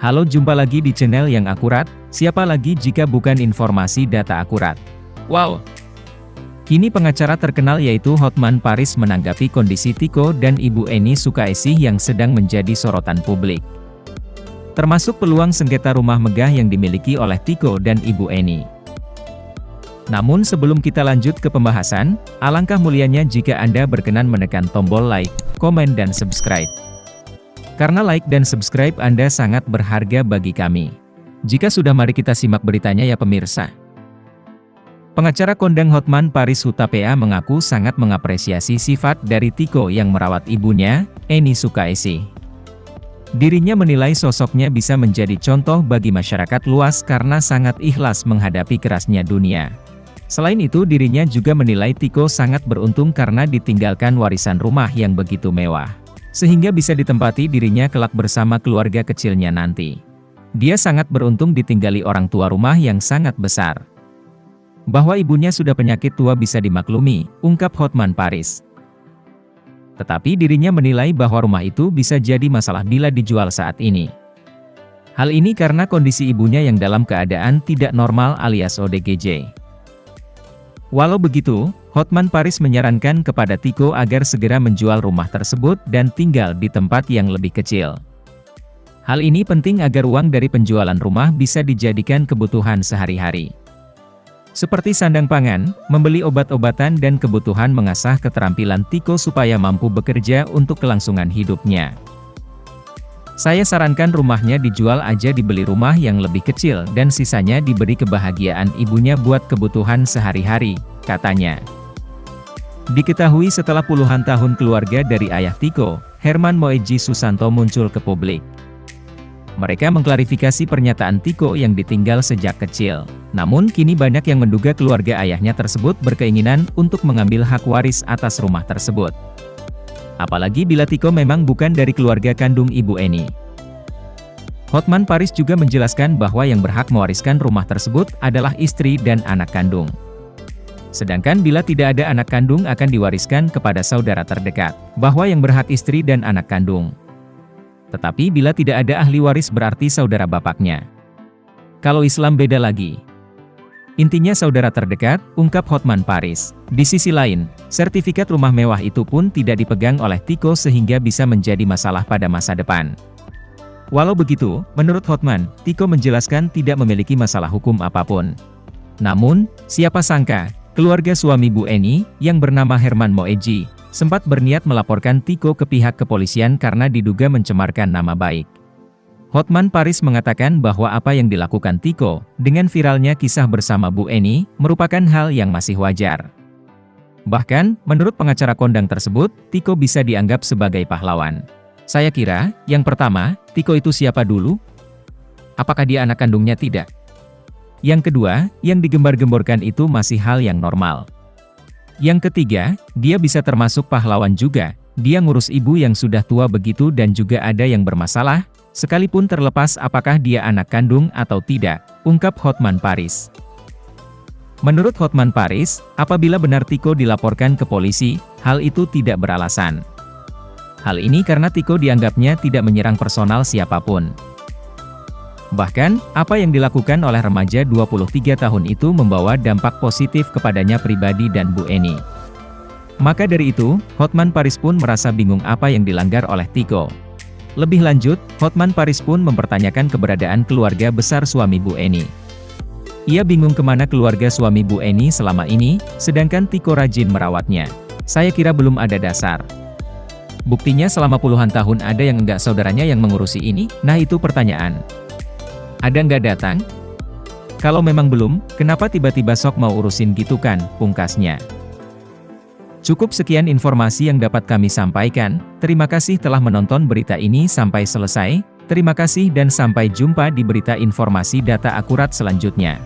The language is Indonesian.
Halo, jumpa lagi di channel yang akurat. Siapa lagi jika bukan informasi data akurat? Wow! Kini pengacara terkenal yaitu Hotman Paris menanggapi kondisi Tiko dan Ibu Eni Sukaesih yang sedang menjadi sorotan publik. Termasuk peluang sengketa rumah megah yang dimiliki oleh Tiko dan Ibu Eni. Namun sebelum kita lanjut ke pembahasan, alangkah mulianya jika Anda berkenan menekan tombol like, komen dan subscribe. Karena like dan subscribe Anda sangat berharga bagi kami. Jika sudah, mari kita simak beritanya ya pemirsa. Pengacara kondang Hotman Paris Hutapea mengaku sangat mengapresiasi sifat dari Tiko yang merawat ibunya, Eni Sukaesih. Dirinya menilai sosoknya bisa menjadi contoh bagi masyarakat luas karena sangat ikhlas menghadapi kerasnya dunia. Selain itu, dirinya juga menilai Tiko sangat beruntung karena ditinggalkan warisan rumah yang begitu mewah, sehingga bisa ditempati dirinya kelak bersama keluarga kecilnya nanti. Dia sangat beruntung ditinggali orang tua rumah yang sangat besar. Bahwa ibunya sudah penyakit tua bisa dimaklumi, ungkap Hotman Paris. Tetapi dirinya menilai bahwa rumah itu bisa jadi masalah bila dijual saat ini. Hal ini karena kondisi ibunya yang dalam keadaan tidak normal alias ODGJ. Walau begitu, Hotman Paris menyarankan kepada Tiko agar segera menjual rumah tersebut dan tinggal di tempat yang lebih kecil. Hal ini penting agar uang dari penjualan rumah bisa dijadikan kebutuhan sehari-hari. Seperti sandang pangan, membeli obat-obatan dan kebutuhan mengasah keterampilan Tiko supaya mampu bekerja untuk kelangsungan hidupnya. Saya sarankan rumahnya dijual aja, dibeli rumah yang lebih kecil dan sisanya diberi kebahagiaan ibunya buat kebutuhan sehari-hari, katanya. Diketahui setelah puluhan tahun keluarga dari ayah Tiko, Herman Moeji Susanto muncul ke publik. Mereka mengklarifikasi pernyataan Tiko yang ditinggal sejak kecil. Namun kini banyak yang menduga keluarga ayahnya tersebut berkeinginan untuk mengambil hak waris atas rumah tersebut. Apalagi bila Tiko memang bukan dari keluarga kandung Ibu Eni. Hotman Paris juga menjelaskan bahwa yang berhak mewariskan rumah tersebut adalah istri dan anak kandung. Sedangkan bila tidak ada anak kandung akan diwariskan kepada saudara terdekat, bahwa yang berhak istri dan anak kandung. Tetapi bila tidak ada ahli waris berarti saudara bapaknya. Kalau Islam beda lagi. Intinya saudara terdekat, ungkap Hotman Paris. Di sisi lain, sertifikat rumah mewah itu pun tidak dipegang oleh Tiko sehingga bisa menjadi masalah pada masa depan. Walau begitu, menurut Hotman, Tiko menjelaskan tidak memiliki masalah hukum apapun. Namun, siapa sangka, keluarga suami Bu Eni, yang bernama Herman Moeji, sempat berniat melaporkan Tiko ke pihak kepolisian karena diduga mencemarkan nama baik. Hotman Paris mengatakan bahwa apa yang dilakukan Tiko, dengan viralnya kisah bersama Bu Eni, merupakan hal yang masih wajar. Bahkan, menurut pengacara kondang tersebut, Tiko bisa dianggap sebagai pahlawan. Saya kira, yang pertama, Tiko itu siapa dulu? Apakah dia anak kandungnya? Tidak. Yang kedua, yang digembar-gemborkan itu masih hal yang normal. Yang ketiga, dia bisa termasuk pahlawan juga. Dia ngurus ibu yang sudah tua begitu dan juga ada yang bermasalah, sekalipun terlepas apakah dia anak kandung atau tidak, ungkap Hotman Paris. Menurut Hotman Paris, apabila benar Tiko dilaporkan ke polisi, hal itu tidak beralasan. Hal ini karena Tiko dianggapnya tidak menyerang personal siapapun. Bahkan, apa yang dilakukan oleh remaja 23 tahun itu membawa dampak positif kepadanya pribadi dan Bu Eni. Maka dari itu, Hotman Paris pun merasa bingung apa yang dilanggar oleh Tiko. Lebih lanjut, Hotman Paris pun mempertanyakan keberadaan keluarga besar suami Bu Eni. Ia bingung kemana keluarga suami Bu Eni selama ini, sedangkan Tiko rajin merawatnya. Saya kira belum ada dasar. Buktinya selama puluhan tahun ada yang enggak saudaranya yang mengurusi ini? Nah itu pertanyaan. Ada enggak datang? Kalau memang belum, kenapa tiba-tiba sok mau urusin gitu kan, pungkasnya. Cukup sekian informasi yang dapat kami sampaikan. Terima kasih telah menonton berita ini sampai selesai. Terima kasih dan sampai jumpa di berita informasi data akurat selanjutnya.